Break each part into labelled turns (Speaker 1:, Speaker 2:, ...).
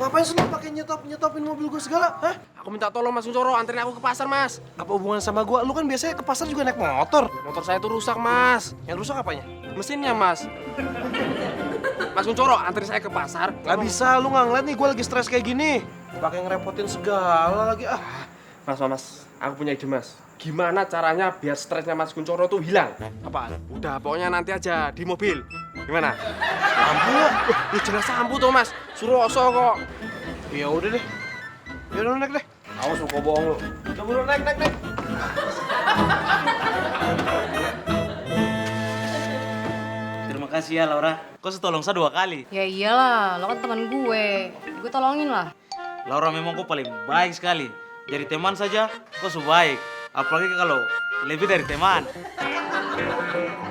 Speaker 1: Ngapain sih lu pakai nyetopin mobil gue segala? Hah?
Speaker 2: Aku minta tolong Mas Kuncoro, anterin aku ke pasar, Mas.
Speaker 1: Apa hubungan sama gue? Lu kan biasanya ke pasar juga naik motor.
Speaker 2: Motor saya tuh rusak, Mas.
Speaker 1: Yang rusak apanya?
Speaker 2: Mesinnya, Mas. Mas Kuncoro, anterin saya ke pasar.
Speaker 1: Gak bisa, lu nggak ngeliat nih gue lagi stres kayak gini. Pakai ngerepotin segala lagi.
Speaker 2: Mas, aku punya ide, Mas. Gimana caranya biar stresnya Mas Kuncoro tuh hilang?
Speaker 1: Apaan?
Speaker 2: Udah, pokoknya nanti aja di mobil. Gimana?
Speaker 1: Lampu ya?
Speaker 2: Ya jelas sampu tuh, Mas. Suroso kok.
Speaker 1: Ya udah deh. Ya udah naik deh.
Speaker 2: Awas lu, kok bohong lu.
Speaker 1: Coba lu naik.
Speaker 3: Terima kasih ya Laura, kau tolong saya 2 kali.
Speaker 4: Ya iyalah, lo kan teman gue tolongin lah.
Speaker 3: Laura memang kau paling baik sekali. Jadi teman saja kau sebaik, apalagi kalau lebih dari teman.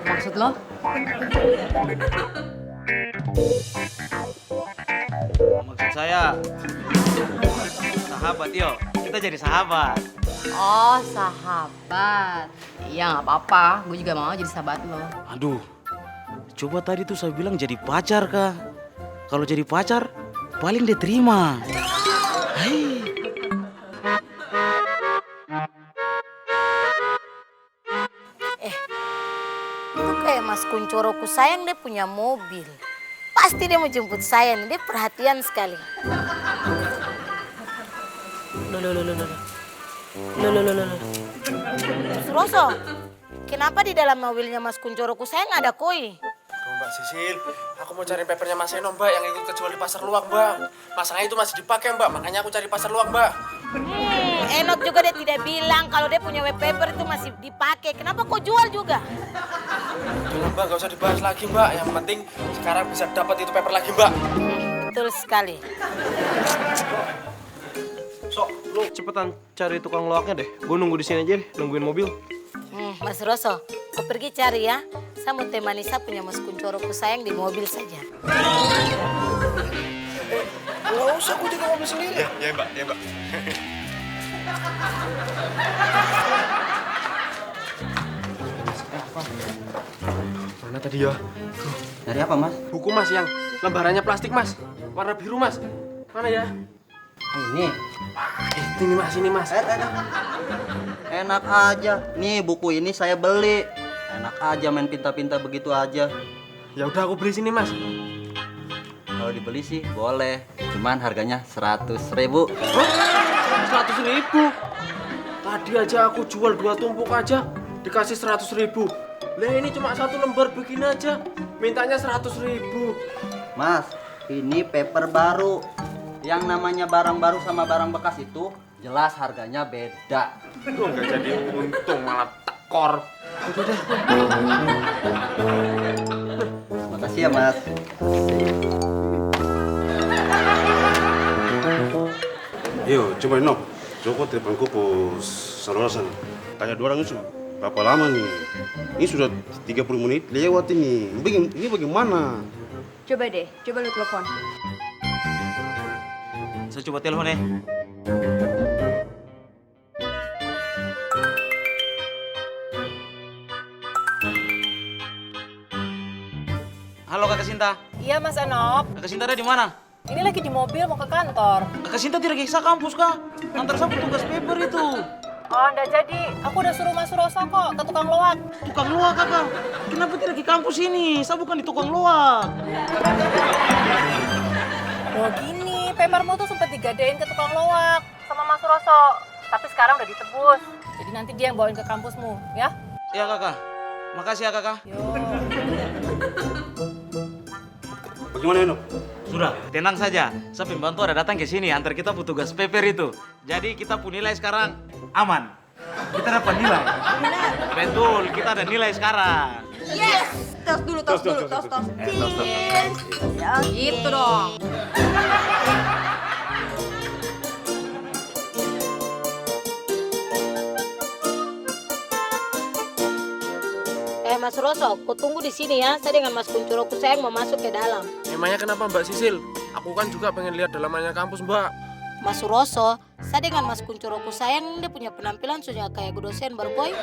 Speaker 4: Maksud lo?
Speaker 3: Maksud saya, sahabat yuk, kita jadi sahabat.
Speaker 4: Oh, sahabat. Iya, nggak apa-apa. Gue juga mau jadi sahabat lo.
Speaker 3: Aduh, coba tadi tuh saya bilang jadi pacar kah? Kalau jadi pacar, paling dia terima. Hei.
Speaker 5: Itu kayak Mas Kuncoro ku sayang dia punya mobil. Pasti dia mau jemput saya nih, dia perhatian sekali. Loh. Suroso, kenapa di dalam mobilnya Mas Kuncoro ku sayang ada koi?
Speaker 2: Aduh, Mbak Sisil, aku mau cari papernya Mas Eno, Mbak, yang ikut kejual di pasar luak, Mbak. Masalahnya itu masih dipakai, Mbak, makanya aku cari pasar luak, Mbak.
Speaker 5: Enok juga dia tidak bilang kalau dia punya web paper itu masih dipakai. Kenapa kau jual juga?
Speaker 2: Udah, Mbak, gak usah dibahas lagi, Mbak. Yang penting sekarang bisa dapat itu paper lagi, Mbak.
Speaker 5: Betul sekali.
Speaker 1: Sok, lu cepetan cari tukang loaknya deh. Gue nunggu di sini aja deh, nungguin mobil.
Speaker 5: Mas Roso, kau pergi cari ya. Saya mau temani saya punya Mas Kuncoro ku sayang di mobil saja.
Speaker 1: Nggak usah, gue jaga mobil sendiri.
Speaker 2: Ya, Mbak, ya, Mbak. Mana tadi ya?
Speaker 3: Dari apa mas?
Speaker 2: Buku, Mas, yang lembarannya plastik, Mas. Warna biru, Mas. Mana ya?
Speaker 3: Ini.
Speaker 2: Ini, Mas, ini, Mas.
Speaker 6: Enak aja. Nih buku ini saya beli. Enak aja main pinta-pinta begitu aja.
Speaker 2: Ya udah, aku beli sini, Mas.
Speaker 6: Kalau dibeli sih boleh. Cuman harganya 100.000.
Speaker 2: 100.000. Tadi aja aku jual 2 tumpuk aja, dikasih 100.000. Lah ini cuma 1 lembar begini aja, mintanya 100.000.
Speaker 6: Mas, ini paper baru. Yang namanya barang baru sama barang bekas itu jelas harganya beda.
Speaker 2: Tuh nggak jadi untung, malah tekor. Udah deh.
Speaker 6: Makasih ya mas.
Speaker 7: Yo, coba Nok. Coba teleponku pos saudara sana. Tanya 2 orang itu berapa lama nih? Ini sudah 30 menit lewat ini. Ini bagaimana?
Speaker 8: Coba deh, coba lu telepon.
Speaker 3: Saya coba telepon ya. Halo Kakak Sinta.
Speaker 9: Iya Mas Enok,
Speaker 3: Kakak Sinta ada di mana?
Speaker 9: ini lagi di mobil mau ke kantor.
Speaker 3: Kakak Sinta tidak kisah kampus kah? Antar saya petugas paper itu.
Speaker 9: Oh enggak jadi, aku udah suruh Mas Roso kok ke tukang loak.
Speaker 3: Tukang loak kakak. Kenapa tidak ke kampus ini? Saya bukan di tukang loak.
Speaker 9: Oh gini, papermu tuh sempat digadein ke tukang loak sama Mas Roso. Tapi sekarang udah ditebus. Jadi nanti dia yang bawain ke kampusmu, ya?
Speaker 3: Iya kakak. Makasih ya kakak.
Speaker 9: Yo.
Speaker 7: Bagaimana Nok?
Speaker 3: Sudah, tenang saja. Saya pembantu ada datang ke sini antar kita petugas paper itu. Jadi kita punya nilai sekarang aman. Kita dapat nilai. Betul, kita ada nilai sekarang.
Speaker 8: Yes! Tos dulu. Cheers! Ya,
Speaker 4: Gitu dong.
Speaker 5: Mas Roso, kau tunggu di sini ya. Saya dengan Mas Kuncoro ku sayang mau masuk ke dalam.
Speaker 2: Emangnya kenapa Mbak Sisil? Aku kan juga pengen lihat dalamannya kampus, Mbak.
Speaker 5: Mas Roso, saya dengan Mas Kuncoro ku sayang dia punya penampilan sudah kayak dosen berboy.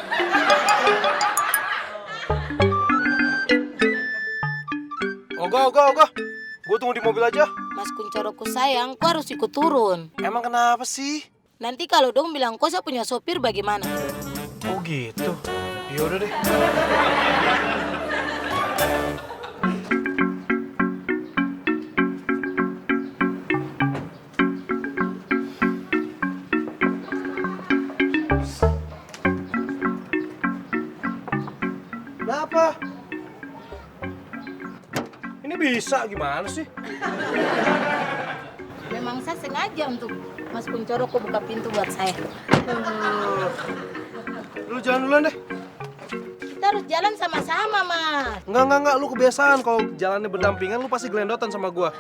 Speaker 1: Oga. Gue tunggu di mobil aja.
Speaker 5: Mas Kuncoro ku sayang, ku harus ikut turun.
Speaker 1: Emang kenapa sih?
Speaker 5: Nanti kalau dong bilang kau saya punya sopir bagaimana?
Speaker 1: Oh gitu. Yaudah deh. Kenapa? Ini bisa gimana sih?
Speaker 5: Memang saya sengaja untuk Mas Kuncoro ku buka pintu buat saya.
Speaker 1: Lu jalan duluan deh.
Speaker 5: Kita harus jalan sama-sama, Mas.
Speaker 1: Enggak. Lu kebiasaan kalau jalannya berdampingan lu pasti gelendotan sama gua.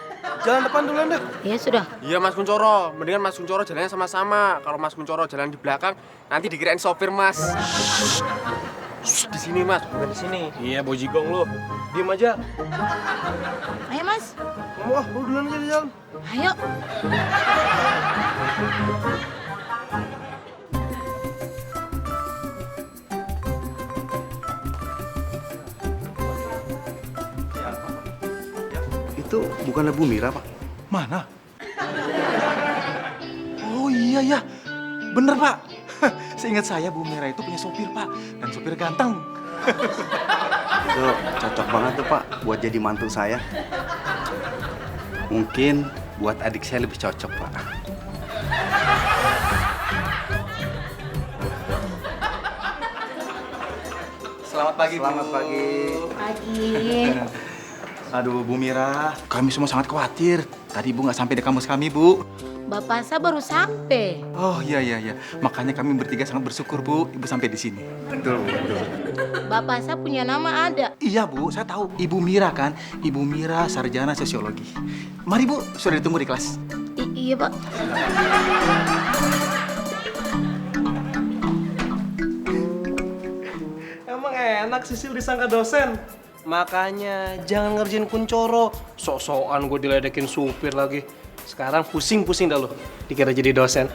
Speaker 1: Jalan depan duluan deh.
Speaker 5: Ya sudah.
Speaker 2: Iya Mas Kuncoro, mendingan Mas Kuncoro jalannya sama-sama. Kalau Mas Kuncoro jalan di belakang, nanti dikirain sopir Mas. Di sini Mas, bukan di sini.
Speaker 1: Iya, bojigong lu. Diem aja.
Speaker 5: Ayo, Mas.
Speaker 1: Kamu lu duluan aja di jalan.
Speaker 5: Ayo.
Speaker 7: Itu bukannya Bu Mira, Pak?
Speaker 3: Mana? Oh iya ya, bener Pak. Seingat saya Bu Mira itu punya sopir Pak, dan sopir ganteng.
Speaker 7: Itu cocok banget tuh, Pak, buat jadi mantu saya. Mungkin buat adik saya lebih cocok, Pak.
Speaker 3: Selamat pagi,
Speaker 7: Selamat pagi.
Speaker 5: Pagi.
Speaker 3: Aduh Bu Mira, kami semua sangat khawatir. Tadi Ibu nggak sampai di kampus kami Bu.
Speaker 5: Bapak saya baru sampai.
Speaker 3: Oh iya. Makanya kami bertiga sangat bersyukur Bu, Ibu sampai di sini.
Speaker 7: Betul.
Speaker 5: Bapak saya punya nama ada.
Speaker 3: Iya Bu, saya tahu. Ibu Mira kan? Ibu Mira sarjana sosiologi. Mari Bu, sudah ditunggu di kelas.
Speaker 5: Iya, Pak.
Speaker 1: Emang enak Sisil disangka dosen. Makanya jangan ngerjain Kuncoro. Sok-sokan gue diledekin supir lagi. Sekarang pusing-pusing dah lu. Dikira jadi dosen.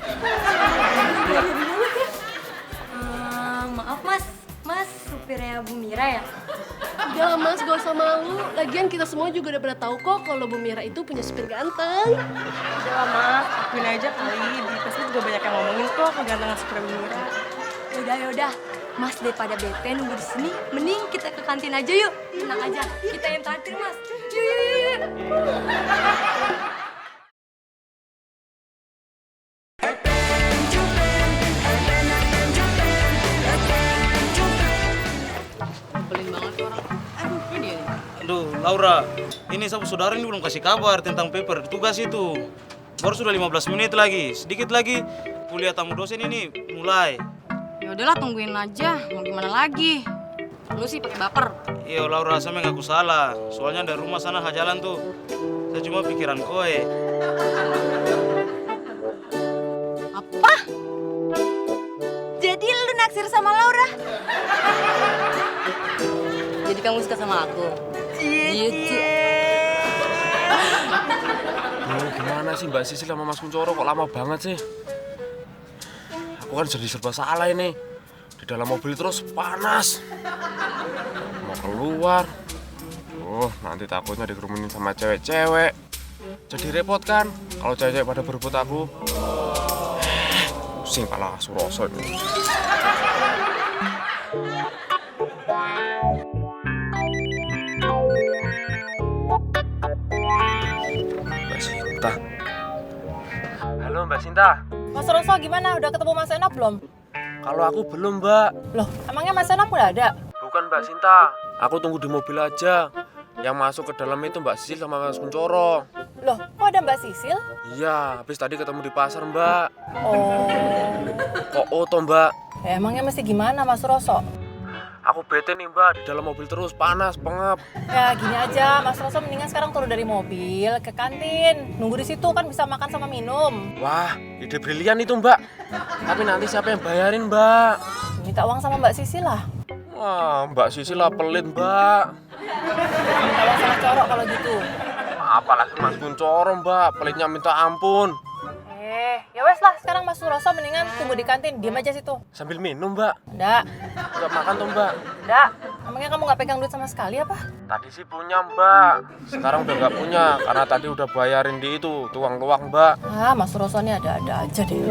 Speaker 8: Maaf Mas supirnya Bu Mira ya?
Speaker 9: Udah lah Mas, gak usah malu. Lagian kita semua juga udah pada tahu kok kalau Bu Mira itu punya supir ganteng.
Speaker 10: Udah lah Mas, akuin aja kali. Di Facebook juga banyak yang ngomongin kok kegantengan supir Bu Mira.
Speaker 8: Yaudah, Mas daripada bete nunggu di sini, mending kita ke kantin aja yuk. Tenang aja, kita yang traktir Mas. Yuk.
Speaker 4: Nyebelin banget tuh orang. Aduh, ini dia nih.
Speaker 3: Aduh, Laura, ini sama saudara ini belum kasih kabar tentang paper tugas itu. Baru sudah 15 menit lagi, sedikit lagi kuliah tamu dosen ini mulai.
Speaker 4: Ya udahlah, tungguin aja. Mau gimana lagi? Lu sih pakai baper.
Speaker 3: Iya Laura, saya mengaku salah. Soalnya dari rumah sana jalan tuh. Saya cuma pikiran kowe.
Speaker 4: Apa?
Speaker 8: Jadi lu naksir sama Laura?
Speaker 4: Jadi kamu suka sama aku? Iya.
Speaker 2: Gimana sih Mbak Sisil sama Mas Kuncoro kok lama banget sih? Aku kan jadi serba salah ini. Di dalam mobil terus panas. Mau keluar. Nanti takutnya dikerumunin sama cewek-cewek. Jadi repot kan kalau cewek-cewek pada berebut aku. Pusing pala Suroso ini. Mbak Sinta. Halo Mbak Sinta.
Speaker 9: Mas Roso gimana? Udah ketemu Mas Enop belum?
Speaker 2: Kalau aku belum Mbak.
Speaker 9: Loh, emangnya Mas Enop udah ada?
Speaker 2: Bukan Mbak Sinta. Aku tunggu di mobil aja. Yang masuk ke dalam itu Mbak Sisil sama Mas Kuncoro.
Speaker 9: Loh, kok ada Mbak Sisil?
Speaker 2: Iya, habis tadi ketemu di pasar Mbak.
Speaker 9: Oh,
Speaker 2: Kok oto Mbak?
Speaker 9: ya emangnya mesti gimana Mas Roso?
Speaker 2: Aku bete nih Mbak, di dalam mobil terus panas, pengap.
Speaker 9: Ya gini aja, Mas Roso mendingan sekarang turun dari mobil ke kantin. Nunggu di situ kan bisa makan sama minum.
Speaker 2: Wah, ide brilian itu Mbak. Tapi nanti siapa yang bayarin Mbak?
Speaker 9: Minta uang sama Mbak Sisil lah.
Speaker 2: Wah, Mbak Sisil lah pelit Mbak.
Speaker 9: Minta uang sama Coro kalau gitu.
Speaker 2: Apalagi Mas Kuncoro Mbak, pelitnya minta ampun.
Speaker 9: Ya wes lah, sekarang Mas Suroso mendingan tunggu di kantin, diam aja situ.
Speaker 2: Sambil minum, Mbak.
Speaker 9: Nggak,
Speaker 2: Nggak makan tuh, Mbak.
Speaker 9: nggak. Emangnya kamu nggak pegang duit sama sekali apa?
Speaker 2: Tadi sih punya, Mbak. Sekarang udah nggak punya, karena tadi udah bayarin di itu, tuang luang, Mbak.
Speaker 9: Ah, Mas Suroso ini ada-ada aja deh.